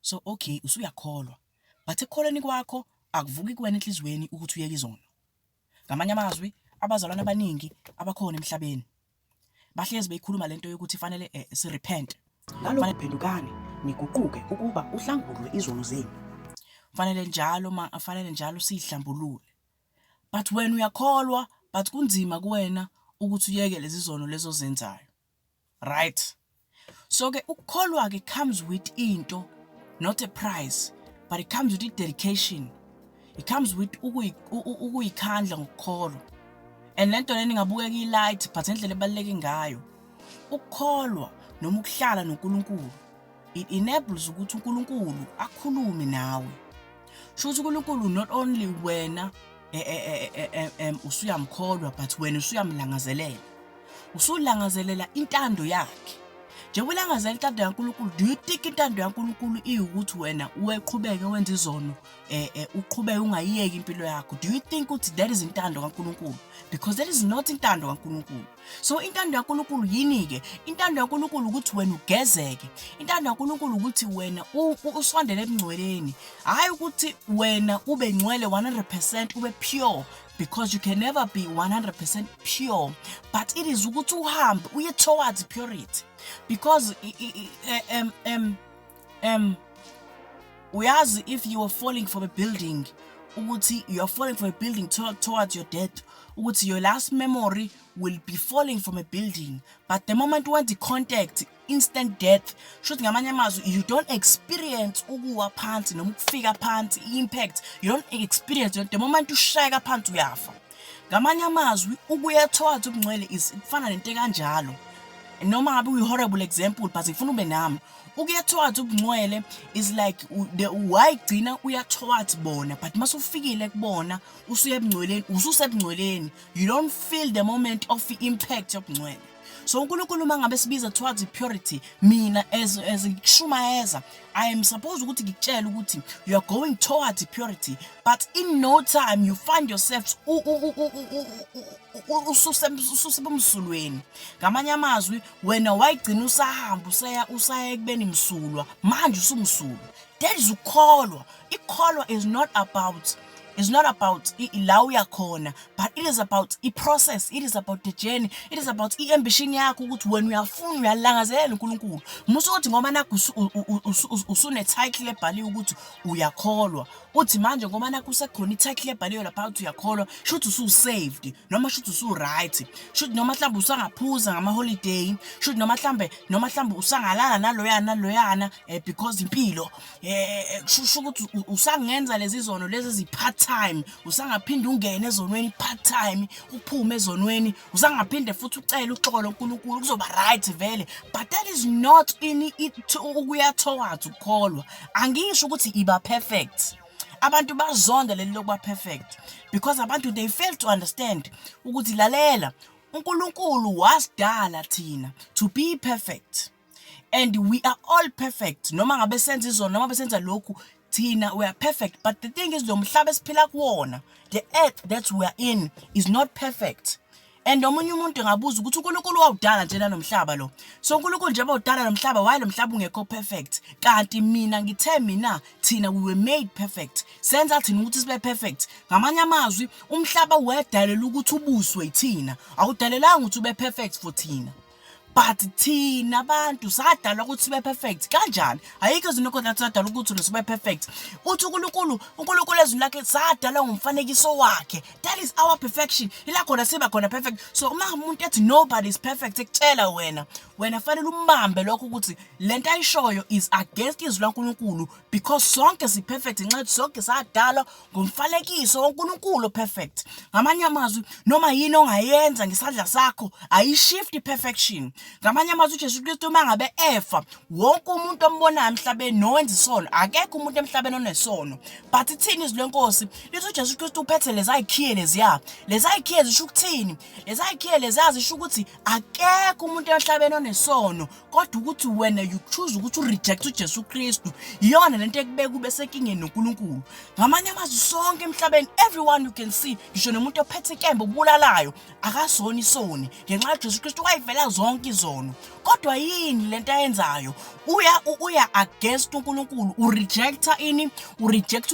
So okay, usuyakholwa, but ekukholweni kwakho akuvuki kuwena enhlizweni ukuthi uyeke izono. Ngamanye amazwi, abazalwane abaningi abakhona emhlabeni bahlezi beyikhuluma lento yokuthi fanele sirepent. Ngalokho phendukani niguquke ukuba uhlangulwe izono zenu. Fanele njalo sihlambulule. But when uyakholwa, but kunzima kuwena ukuthi uyeke lezi zono lezo zenzayo. Right? So ke ukukholwa ke comes with into, not a price, but it comes with dedication. It comes with ukuyikhandla ngokukholwa. And lento leni ngabukeka ilight but endlela ebaluleke ngayo. Ukukholwa noma ukuhlala noNkulunkulu, it enables ukuthi uNkulunkulu akhulume nawe. Shothi uNkulunkulu not only wena usuyamkholwa but wena usuyamlangazelela. Usulangazelela intando yakhe. Njengoba ulangazela intando yaNkulunkulu, do you think intando yaNkulunkulu ukuthi wena uqhubeke wenza izono uqhubeke ungayiyeki impilo yakho? Do you think ukuthi that is intando kaNkulunkulu? Because that is not intando kaNkulunkulu. So intando yaNkulunkulu yini ke? Intando yaNkulunkulu ukuthi wena ugezeke. Intando yaNkulunkulu ukuthi wena usondele ebungcweleni. Hayi ukuthi wena ube ngcwele 100% ube pure. Because you can never be 100% pure, but it is ukuthi uhambe uye towards purity. Because uyazi, if you are falling from a building, ukuthi you are falling from a building towards your death, ukuthi your last memory will be falling from a building, but the moment you want the contact, instant death. Shothi ngamanye amazwi, you don't experience ukuwa phansi noma ukufika phansi, impact you don't experience. The moment ushayeka phansi uyafa. Ngamanye amazwi, ukuya towards ubungcwele is kufana nento kanjalo. Noma ngabe uyi-horrible example but ngifuna ube nami. Ukuya towards ubungcwele is like wayigcina uya towards bona, but mase ufikile kubona usuye ebungcweleni, ususebungcweleni, you don't feel the moment of the impact yobungcwele. So uNkulunkulu mangabe sibiza towards purity, mina as ngishumayeza, I am supposed ukuthi ngikutshela ukuthi you are going towards purity, but in no time you find yourself ususebumsulweni. Ngamanye amazwi, wena wayigcina usahamba usaya ekubeni msulwa, manje usumsulwa. That is ukholwa. Ikholwa is not about la uyakhona, but it is about the process, it is about the journey, it is about i-ambition yakho ukuthi wena uyafuna uyalangazelela uNkulunkulu. Musu ukuthi ngoba nakho usune title ebhaliwe ukuthi uyakholwa. Uthi manje ngoba nakho usekhona i-title ebhaliwe lapha ukuthi uyakholwa, shothi usu-saved, noma shothi usu-right, shothi noma mhlawumbe usangaphuza ngama-holiday, shothi noma mhlawumbe usangalala naloyana because impilo sho ukuthi usangenza lezi zono lezi zi-part time, usangaphinda ungene ezonweni part time, uphume ezonweni, usangaphinde futhi ucele uxolo uNkulunkulu kuzoba right vele. But that is not in it ukuya towards ukholwa. Angisho ukuthi iba perfect. Abantu bazonda leli lokuba perfect because abantu they fail to understand ukuthi lalela, uNkulunkulu wasidala thina to be perfect, and we are all perfect. Noma ngabe senza izono, noma besenza lokhu, thina we are perfect. But the thing is, lo mhlaba esiphila kuwona, the earth that we are in is not perfect. And omunye umuntu ngabuza ukuthi uNkulunkulu wawudala nje nomhlaba lo. So uNkulunkulu nje bawudala nomhlaba, why lo mhlaba ungekho perfect? Kanti mina ngithe thina we were made perfect. Senza thina ukuthi sibe perfect. Ngamanye amazwi, umhlaba wedalela ukuthi ubuswe yithina. Awudalelanga ukuthi ube perfect for thina. But thina abantu sadalwa ukuthi sibe perfect. Kanjani? Ayikho izinto kodwa sadalwa ukuthi sibe perfect. Uthi uNkulunkulu ezweni lakhe sadalwa ngomfanekiso wakhe. That is our perfection. Ila khona siba khona perfect. So uma umuntu ethi nobody is perfect, ekutshela wena fanele umbambe lokho ukuthi lento ayishoyo is against izwi laNkulunkulu, because sonke si perfect nxa sonke sadalwa ngomfanekiso woNkulunkulu perfect. Ngamanye amazwi, noma yini ongayenza ngesandla sakho ayishift perfection. Ngamanye amazwi, uJesu Kristu mangabe efa, wonke umuntu ombonayo emhlabeni nowenza isono, akekho umuntu emhlabeni onesono. But ithini izwi lenkosi lithi uJesu Kristu uphethe lezayikhiye leziya. Lezayikhiye zisho ukuthini? Lezayikhiye leziya zisho ukuthi akekho umuntu emhlabeni onesono, kodwa ukuthi wena you choose ukuthi ureject uJesu Kristu, iyona lento ekubeka ube senkingeni noNkulunkulu. Ngamanye amazwi, sonke emhlabeni, everyone you can see, ngisho nomuntu ophethe inkemba obulalayo akasona isoni, ngenxa uJesu Kristu wayivela zonke izono. Kodwa yini lento ayenzayo? Uya against uNkulunkulu, urejecta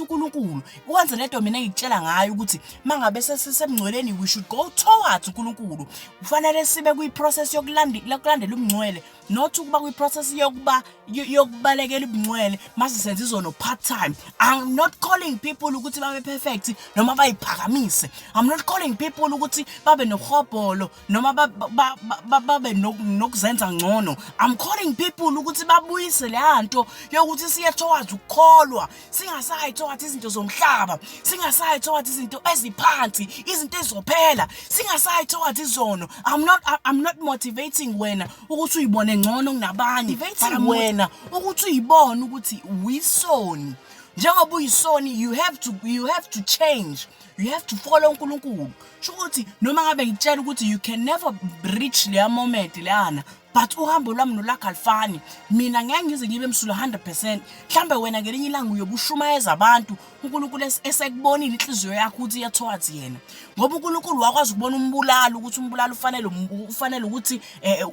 uNkulunkulu. Wenza lento mina ngitshela ngayo ukuthi mangabe sesemngcweleni we should go towards uNkulunkulu. Kufanele sibe kwi-process yokulandela ubungcwele, not ukuba kwi-process yokubalekela ubungcwele mase senza izono part time. I'm not calling people ukuthi babe perfect noma bayiphakamise. I'm not calling people ukuthi babe nohobholo noma babe nokuzenza ngcono. I'm calling people ukuthi babuyise leyanto yokuthi siye towards ukukholwa, singasayi towards izinto zomhlaba, singasayi towards izinto eziphansi, izinto ezizophela, singasayi towards izono. I'm not motivating wena ukuthi uyibone ngcono kunabanye, motivating wena ukuthi uyibone ukuthi uyisoni. Njengoba uyisoni, you have to change. You have to follow uNkulunkulu. Shukuthi noma ngabe ngitshela ukuthi you can never reach leya moment leyana, but uhambo lwami nolakho alifani. Mina ngeke ngize ngibe msulwa 100%. Mhlambe wena ngelinye ilanga uyobushumayeza abantu, uNkulunkulu esekubonile inhliziyo yakho ukuthi iya towards yena. Ngoba uNkulunkulu wakwazi ukubona umbulalo ukuthi umbulalo ufanele ukuthi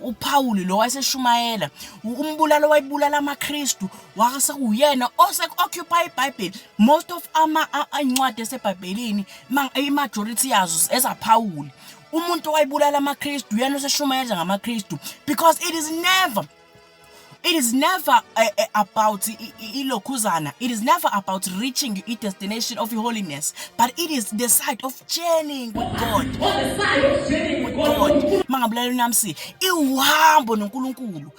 uPaul lo wayeseshumayela, umbulalo wayibulala amaKristu, wakase kuyena occupy iBhayibheli. Most of incwadi eseBhayibhelini i-majority yazo ezaPaul. Umuntu wayibulala amaKristu uyena oseshumayela ngamaKristu, because it is never about ilokhuzana. It is never about reaching your destination of your holiness, but it is the side of journeying with God. Mangabulala namsi, iuhambo noNkulunkulu.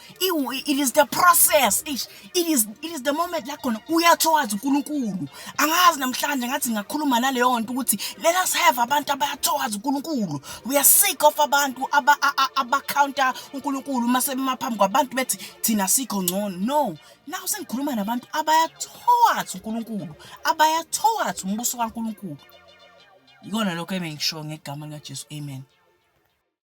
It is the process. It is the moment la khona uya towards uNkulunkulu. Angazi namhlanje ngathi ngakhuluma naleyo nto ukuthi let us have abantu abaya towards uNkulunkulu. We are sick of abantu aba-counter uNkulunkulu mase bemaphambi kwabantu bethi thina sikho ngcono. No, now sengikhuluma nabantu abaya towards uNkulunkulu, abaya towards umbuso kaNkulunkulu. Ikona lokho engisho ngegama likaJesu. Amen.